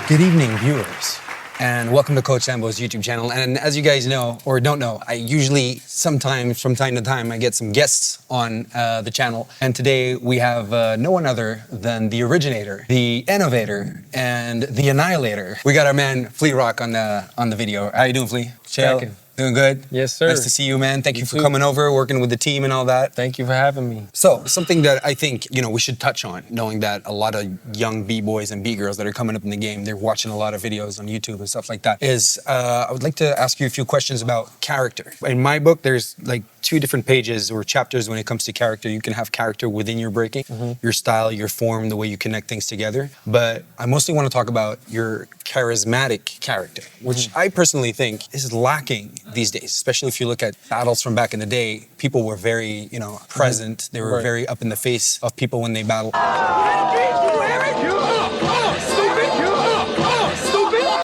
Good evening, viewers, and welcome to Coach Sambo's YouTube channel. And as you guys know, or don't know, I usually, sometimes, from time to time, I get some guests on the channel. And today we have no one other than the originator, the innovator, and the annihilator. We got our man, Flea Rock, on the video. How you doing, Flea? Chill? Doing good? Yes, sir. Nice to see you, man. Thank you for coming over, working with the team and all that. Thank you for having me. So, something that I think, we should touch on, knowing that a lot of young B-boys and B-girls that are coming up in the game, they're watching a lot of videos on YouTube and stuff like that, is I would like to ask you a few questions about character. In my book, there's like 2 different pages or chapters when it comes to character. You can have character within your breaking, your style, your form, the way you connect things together. But I mostly want to talk about your charismatic character, which I personally think is lacking these days, especially if you look at battles from back in the day. People were very, present. They were very up in the face of people when they battle.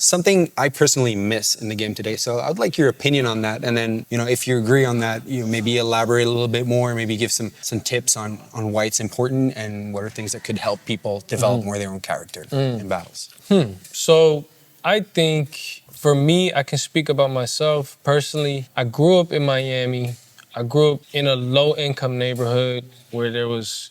Something I personally miss in the game today. So I'd like your opinion on that. And then, if you agree on that, maybe elaborate a little bit more, maybe give some tips on why it's important and what are things that could help people develop more their own character in battles. So I think for me, I can speak about myself personally. I grew up in Miami. I grew up in a low-income neighborhood where there was,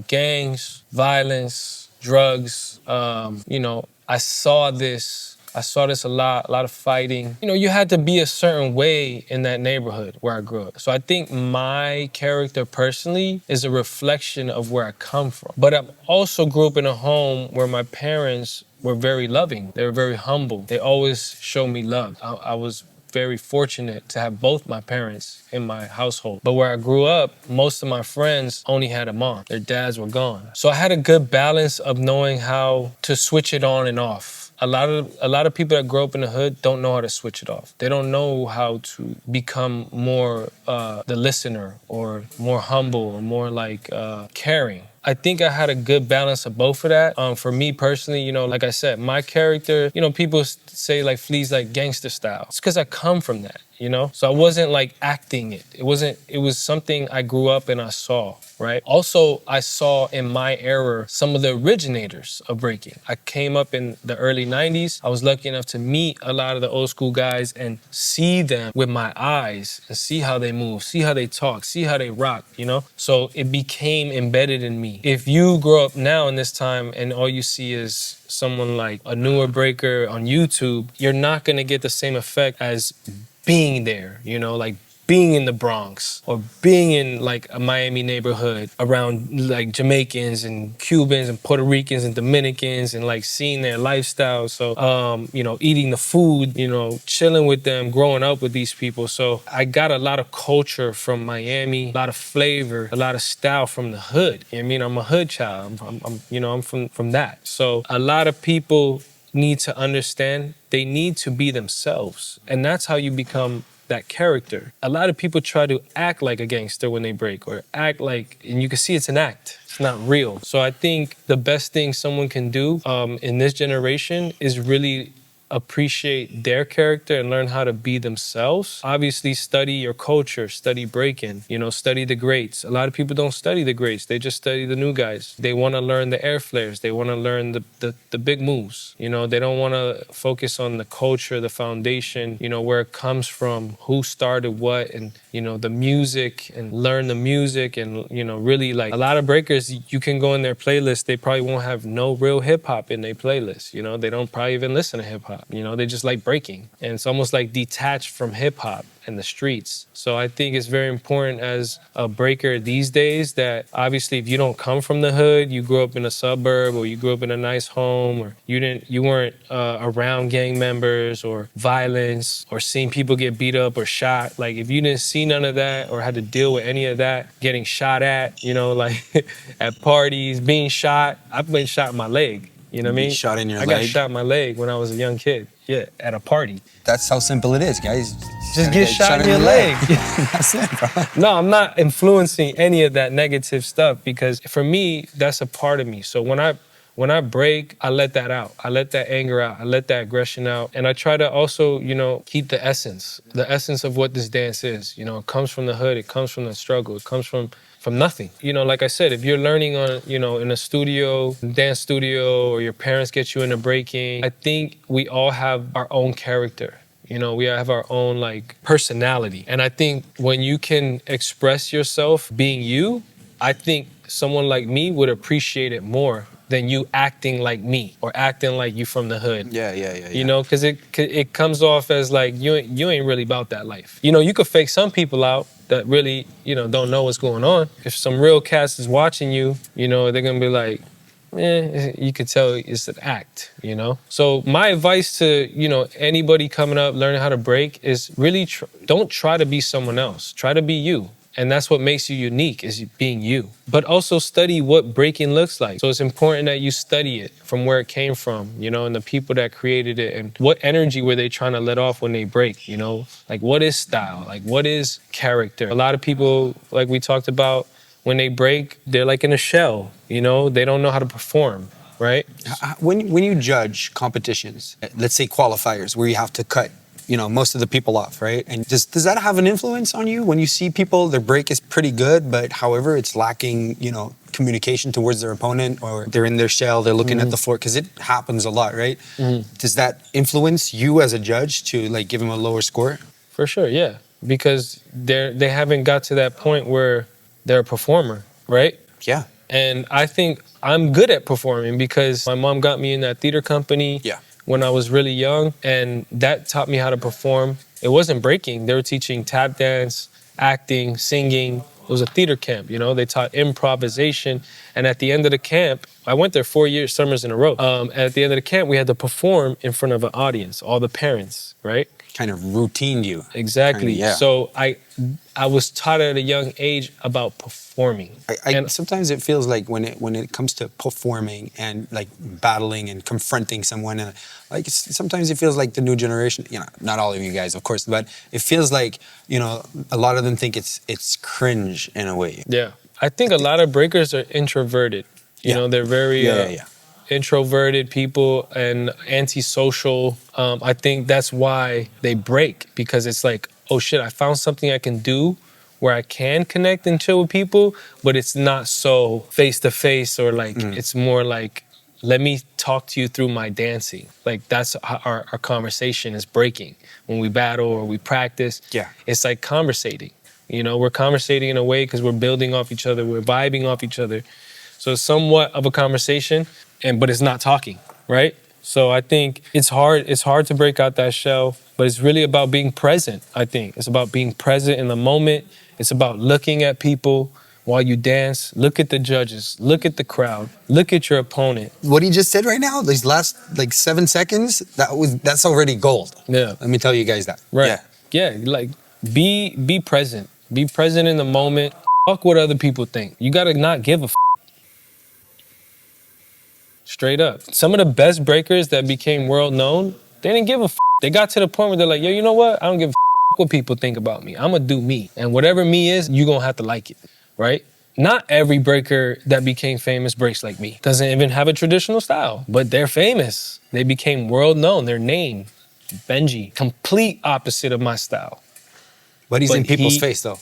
gangs, violence, drugs. I saw this a lot of fighting. You had to be a certain way in that neighborhood where I grew up. So I think my character personally is a reflection of where I come from. But I also grew up in a home where my parents were very loving. They were very humble. They always showed me love. I was very fortunate to have both my parents in my household. But where I grew up, most of my friends only had a mom. Their dads were gone. So I had a good balance of knowing how to switch it on and off. A lot of people that grow up in the hood don't know how to switch it off. They don't know how to become more the listener or more humble or more like caring. I think I had a good balance of both of that. For me personally, like I said, my character, people say like Flea's like gangster style. It's because I come from that, So I wasn't like acting it. It was something I grew up and I saw, right? Also, I saw in my era some of the originators of breaking. I came up in the early 90s. I was lucky enough to meet a lot of the old school guys and see them with my eyes and see how they move, see how they talk, see how they rock, So it became embedded in me. If you grow up now in this time and all you see is someone like a newer breaker on YouTube, you're not gonna get the same effect as being there, like being in the Bronx or being in like a Miami neighborhood around like Jamaicans and Cubans and Puerto Ricans and Dominicans and like seeing their lifestyle. So, eating the food, chilling with them, growing up with these people. So I got a lot of culture from Miami, a lot of flavor, a lot of style from the hood. I'm a hood child. I'm from that. So a lot of people need to understand they need to be themselves. And that's how you become that character. A lot of people try to act like a gangster when they break or act like, and you can see it's an act. It's not real. So I think the best thing someone can do in this generation is really appreciate their character and learn how to be themselves. Obviously, study your culture, study breaking, study the greats. A lot of people don't study the greats. They just study the new guys. They want to learn the air flares. They want to learn the big moves. They don't want to focus on the culture, the foundation, where it comes from, who started what, and, the music, and learn the music. And, really like a lot of breakers, you can go in their playlist. They probably won't have no real hip hop in their playlist. They don't probably even listen to hip hop. They just like breaking. And it's almost like detached from hip hop and the streets. So I think it's very important as a breaker these days that obviously if you don't come from the hood, you grew up in a suburb or you grew up in a nice home or you weren't around gang members or violence or seeing people get beat up or shot. Like if you didn't see none of that or had to deal with any of that, getting shot at, like at parties, being shot. I've been shot in my leg. You know what I mean? Shot in your leg? I got shot in my leg when I was a young kid. Yeah, at a party. That's how simple it is, guys. Just get shot in your leg. That's it, bro. No, I'm not influencing any of that negative stuff because for me, that's a part of me. So when when I break, I let that out. I let that anger out. I let that aggression out. And I try to also, keep the essence of what this dance is. It comes from the hood. It comes from the struggle. It comes from nothing. Like I said, if you're learning on, in a studio, dance studio, or your parents get you into breaking, I think we all have our own character. We have our own personality. And I think when you can express yourself being you, I think someone like me would appreciate it more than you acting like me or acting like you from the hood. Yeah. Because it comes off as like you ain't really about that life. You could fake some people out that really, don't know what's going on. If some real cast is watching you, they're gonna be like, you could tell it's an act, So my advice to, anybody coming up, learning how to break is really don't try to be someone else. Try to be you. And that's what makes you unique, is being you. But also study what breaking looks like. So it's important that you study it from where it came from, and the people that created it, and what energy were they trying to let off when they break, Like, what is style? Like, what is character? A lot of people, like we talked about, when they break, they're like in a shell, They don't know how to perform, right? When you judge competitions, let's say qualifiers, where you have to cut most of the people off, right? And does that have an influence on you when you see people, their break is pretty good, but however, it's lacking, communication towards their opponent, or they're in their shell, they're looking at the floor, because it happens a lot, right? Does that influence you as a judge to give them a lower score? For sure, yeah. Because they haven't got to that point where they're a performer, right? Yeah. And I think I'm good at performing because my mom got me in that theater company. Yeah. When I was really young, and that taught me how to perform. It wasn't breaking. They were teaching tap dance, acting, singing. It was a theater camp, They taught improvisation. And at the end of the camp, I went there 4 years, summers in a row. At the end of the camp, we had to perform in front of an audience, all the parents, right? Kind of routined you. Exactly. Yeah. So I was taught at a young age about performing. And sometimes it feels like when it comes to performing and battling and confronting someone, and sometimes it feels like the new generation, not all of you guys, of course, but it feels like, a lot of them think it's cringe in a way. Yeah. I think a lot of breakers are introverted. They're very introverted people and antisocial. I think that's why they break, because it's like, oh shit, I found something I can do where I can connect and chill with people, but it's not so face to face, or it's more like, let me talk to you through my dancing. That's how our conversation is breaking. When we battle or we practice, it's like conversating. We're conversating in a way because we're building off each other, we're vibing off each other. So it's somewhat of a conversation, but it's not talking, right? So I think it's hard to break out that shell, but it's really about being present, I think. It's about being present in the moment. It's about looking at people while you dance. Look at the judges, look at the crowd, look at your opponent. What he just said right now, these last 7 seconds, that's already gold. Yeah. Let me tell you guys that. Right. Yeah, be present. Be present in the moment. Fuck what other people think. You gotta not give a Straight up. Some of the best breakers that became world known, they didn't give a They got to the point where they're like, yo, you know what? I don't give a what people think about me. I'm gonna do me. And whatever me is, you gonna have to like it, right? Not every breaker that became famous breaks like me. Doesn't even have a traditional style, but they're famous. They became world known. Their name, Benji, complete opposite of my style. But he's in people's face though.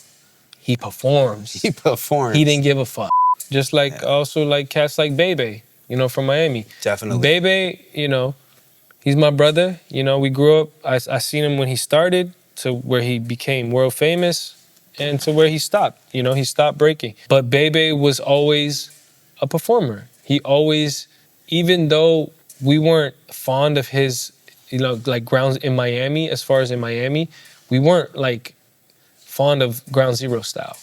He performs. He performs. He didn't give a fuck. Just also cats like Bebe, from Miami. Definitely. Bebe, he's my brother. We grew up, I seen him when he started to where he became world famous and to where he stopped. He stopped breaking. But Bebe was always a performer. He always, even though we weren't fond of his, grounds in Miami, as far as in Miami, we weren't fond of Ground Zero style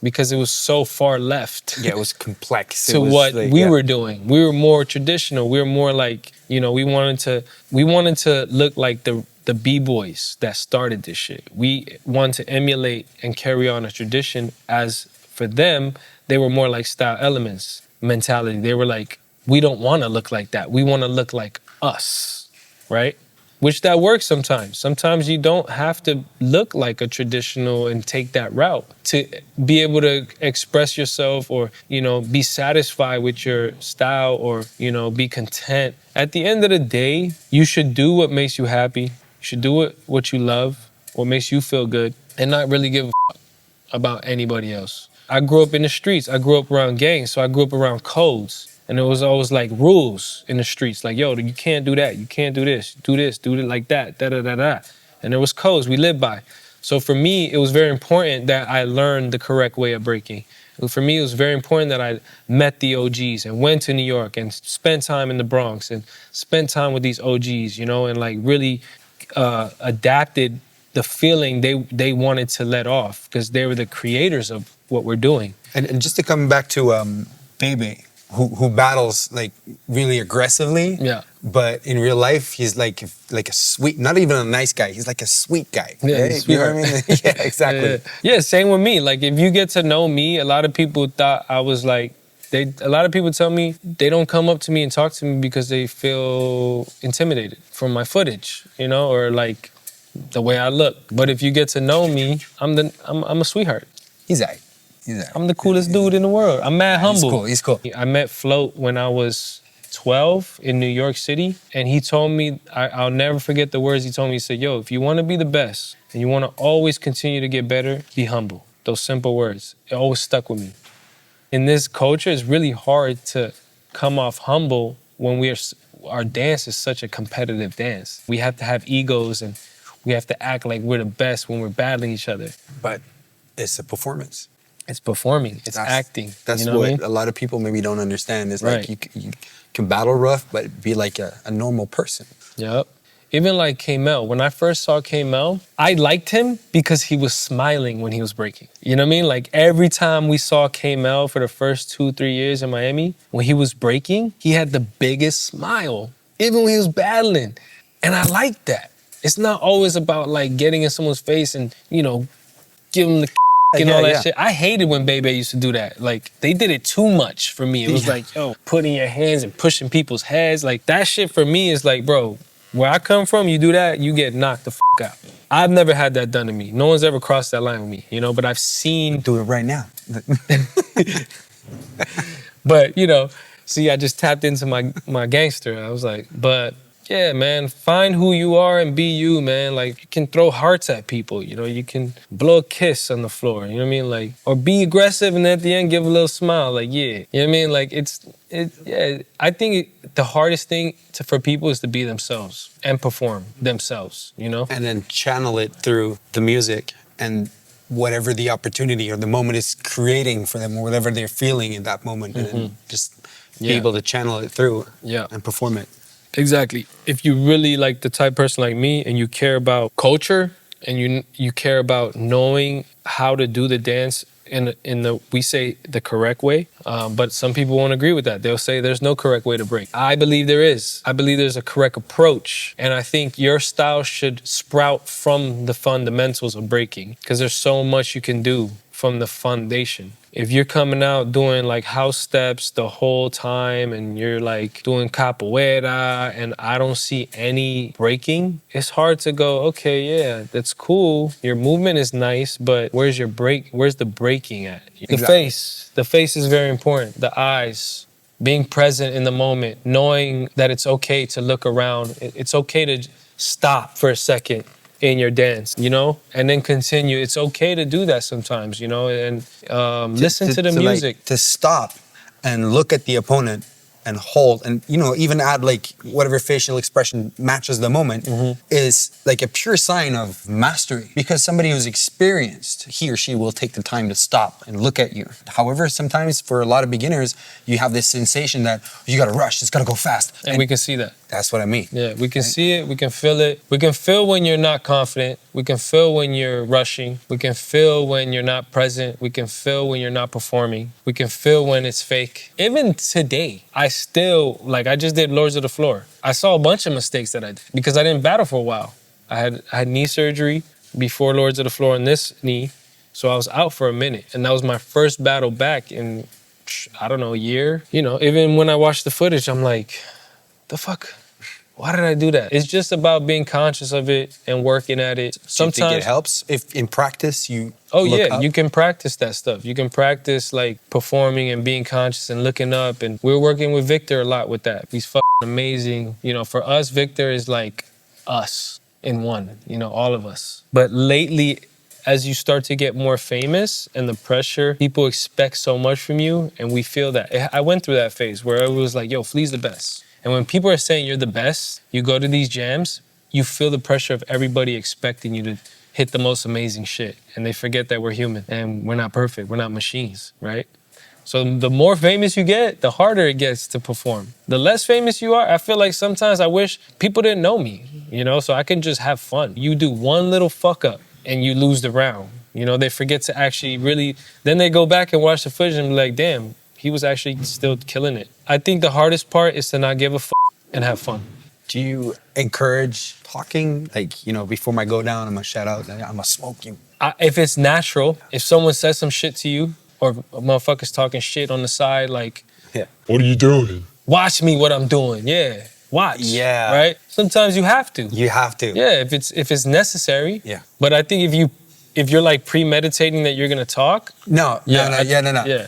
because it was so far left. Yeah, it was complex. to what we were doing. We were more traditional. We were more we wanted to look like the b-boys that started this shit. We wanted to emulate and carry on a tradition. As for them, they were more like style elements mentality. They were like, we don't want to look like that. We want to look like us, right? which that works sometimes. Sometimes you don't have to look like a traditional and take that route to be able to express yourself or, be satisfied with your style or, be content. At the end of the day, you should do what makes you happy. You should do what you love, what makes you feel good, and not really give a fuck about anybody else. I grew up in the streets. I grew up around gangs, so I grew up around codes. And it was always like rules in the streets. Like, yo, you can't do that. You can't do this. Do it like that. Da-da-da-da. And there was codes we lived by. So for me, it was very important that I learned the correct way of breaking. For me, it was very important that I met the OGs and went to New York and spent time in the Bronx and spent time with these OGs, and like really adapted the feeling they wanted to let off because they were the creators of what we're doing. And just to come back to Bebe, who battles like really aggressively. Yeah. But in real life, he's like a sweet, not even a nice guy. He's like a sweet guy. Yeah, right? You know what I mean? Yeah, exactly. Yeah, same with me. Like if you get to know me, a lot of people thought I was like, a lot of people tell me they don't come up to me and talk to me because they feel intimidated from my footage, or like the way I look. But if you get to know me, I'm a sweetheart. He's aight. I'm the coolest dude in the world. I'm mad humble. He's cool. I met Float when I was 12 in New York City, and he told me, I'll never forget the words he told me. He said, yo, if you want to be the best and you want to always continue to get better, be humble. Those simple words. It always stuck with me. In this culture, it's really hard to come off humble when our dance is such a competitive dance. We have to have egos and we have to act like we're the best when we're battling each other. But it's a performance. It's performing. It's acting. That's what what I mean? a lot of people maybe don't understand. Is Right. like you can battle rough, but be like a normal person. Yep. Even like K-Mel. When I first saw K-Mel, I liked him because he was smiling when he was breaking. You know what I mean? Like every time we saw K-Mel for the first 2-3 years in Miami, when he was breaking, he had the biggest smile, even when he was battling. And I liked that. It's not always about like getting in someone's face and, give them the and all that shit. I hated when Bebe used to do that. Like, they did it too much for me. It was like, yo, putting your hands and pushing people's heads. Like, that shit for me is like, bro, where I come from, you do that, you get knocked the out. I've never had that done to me. No one's ever crossed that line with me, but I've seen... Do it right now. But, see, I just tapped into my gangster. I was like, but... yeah, man, find who you are and be you, man. Like, you can throw hearts at people, you can blow a kiss on the floor, you know what I mean? Like, or be aggressive and at the end give a little smile, like, yeah. You know what I mean? Like, I think the hardest thing for people is to be themselves and perform themselves, And then channel it through the music and whatever the opportunity or the moment is creating for them or whatever they're feeling in that moment. And then just be able to channel it through and perform it. Exactly. If you really like the type of person like me and you care about culture and you care about knowing how to do the dance in the, we say the correct way, but some people won't agree with that. They'll say there's no correct way to break. I believe there is. I believe there's a correct approach. And I think your style should sprout from the fundamentals of breaking because there's so much you can do from the foundation. If you're coming out doing like house steps the whole time and you're like doing capoeira and I don't see any breaking, it's hard to go, okay, yeah, that's cool. Your movement is nice, but where's your break? Where's the breaking at? Exactly. The face is very important. The eyes, being present in the moment, knowing that it's okay to look around. It's okay to stop for a second in your dance, and then continue. It's okay to do that sometimes, and listen to the music. Like, to stop and look at the opponent and hold and, even add like whatever facial expression matches the moment is like a pure sign of mastery because somebody who's experienced, he or she will take the time to stop and look at you. However, sometimes for a lot of beginners, you have this sensation that you gotta rush, it's gotta go fast. And we can see that. That's what I mean. Yeah, we can see it, we can feel it. We can feel when you're not confident. We can feel when you're rushing. We can feel when you're not present. We can feel when you're not performing. We can feel when it's fake. Even today, I just did Lords of the Floor. I saw a bunch of mistakes that I did because I didn't battle for a while. I had knee surgery before Lords of the Floor on this knee, so I was out for a minute. And that was my first battle back in, I don't know, a year. Even when I watched the footage, I'm like, the fuck? why did I do that? It's just about being conscious of it and working at it. Do you Sometimes think it helps if in practice you Oh look yeah, up? you can practice that stuff. You can practice like performing and being conscious and looking up. And we're working with Victor a lot with that. He's fucking amazing. You know, for us, Victor is like us in one, you know, all of us. But lately, as you start to get more famous and the pressure, people expect so much from you, and we feel that. I went through that phase where it was like, yo, Flea's the best. And when people are saying you're the best, you go to these jams, you feel the pressure of everybody expecting you to hit the most amazing shit. And they forget that we're human and we're not perfect. We're not machines, right? So the more famous you get, the harder it gets to perform. The less famous you are, I feel like sometimes I wish people didn't know me, you know, so I can just have fun. You do one little fuck up and you lose the round. You know, they forget to actually really, then they go back and watch the footage and be like, damn, he was actually still killing it. I think the hardest part is to not give a fuck and have fun. Do you encourage talking? Like, you know, before I go down, I'm gonna shout out, I'm gonna smoke you. If it's natural, if someone says some shit to you, or a motherfucker's talking shit on the side, like, Yeah. What are you doing? watch me what I'm doing. Yeah, watch. Yeah. Right? Sometimes you have to. You have to. Yeah, if it's necessary. Yeah. But I think if you're like premeditating that you're gonna talk. No. Yeah,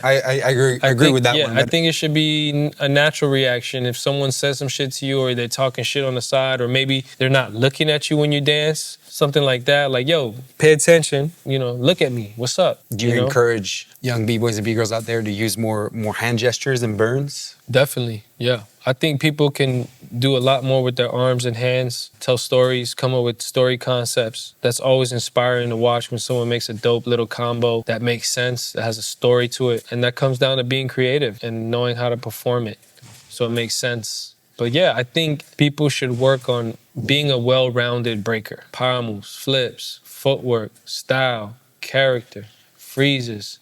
I agree with that yeah, one. I but- think it should be a natural reaction. If someone says some shit to you, or they're talking shit on the side, or maybe they're not looking at you when you dance, something like that. Like, yo, pay attention. You know, look at me. What's up? Do you know? encourage young b-boys and b-girls out there to use more hand gestures and burns? Definitely, yeah. I think people can do a lot more with their arms and hands, tell stories, come up with story concepts. That's always inspiring to watch when someone makes a dope little combo that makes sense, that has a story to it. And that comes down to being creative and knowing how to perform it so it makes sense. But yeah, I think people should work on being a well-rounded breaker. Power moves, flips, footwork, style, character, freezes,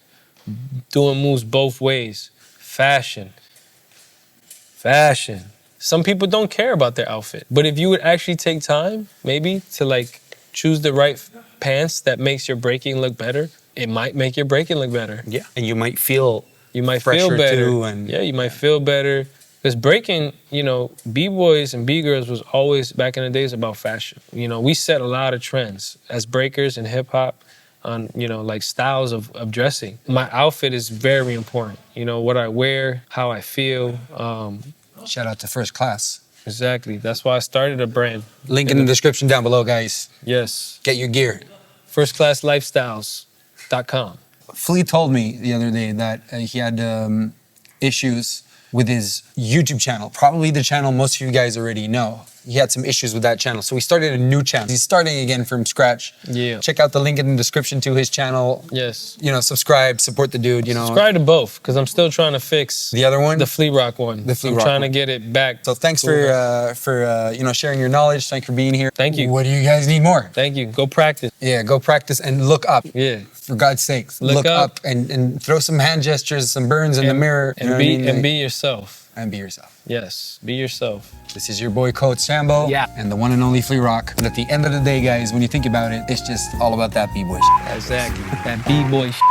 doing moves both ways, fashion. Some people don't care about their outfit. But if you would actually take time, maybe, to like choose the right pants that makes your breaking look better, it might make your breaking look better. Yeah. And you might feel You might feel fresher better. too, and- Yeah, you might feel better. Because breaking, you know, B-boys and B-girls was always, back in the days, about fashion. You know, we set a lot of trends as breakers in hip-hop on, you know, like styles of dressing. My outfit is very important. You know, what I wear, how I feel. shout out to First Class. Exactly. That's why I started a brand. Link in the description down below, guys. Yes. Get your gear. Firstclasslifestyles.com. Flea told me the other day that he had issues with his YouTube channel, probably the channel most of you guys already know. He had some issues with that channel, so he started a new channel. He's starting again from scratch. Yeah. Check out the link in the description to his channel. Yes. You know, subscribe, support the dude, you know. Subscribe to both, because I'm still trying to fix The other one? the Flea Rock one. The Flea I'm Rock trying one. to get it back. So thanks for you know, sharing your knowledge. Thanks for being here. Thank you. What do you guys need more? Thank you. Go practice. Yeah, go practice and look up. Yeah. For God's sakes, Look up. and throw some hand gestures, some burns in the mirror. You know And what I mean? Like, be yourself. and be yourself. Yes. Be yourself. This is your boy Coach Sambo, Yeah. and the one and only Flea Rock. But at the end of the day, guys, when you think about it, it's just all about that b-boy shit. Exactly. That B-boy shit.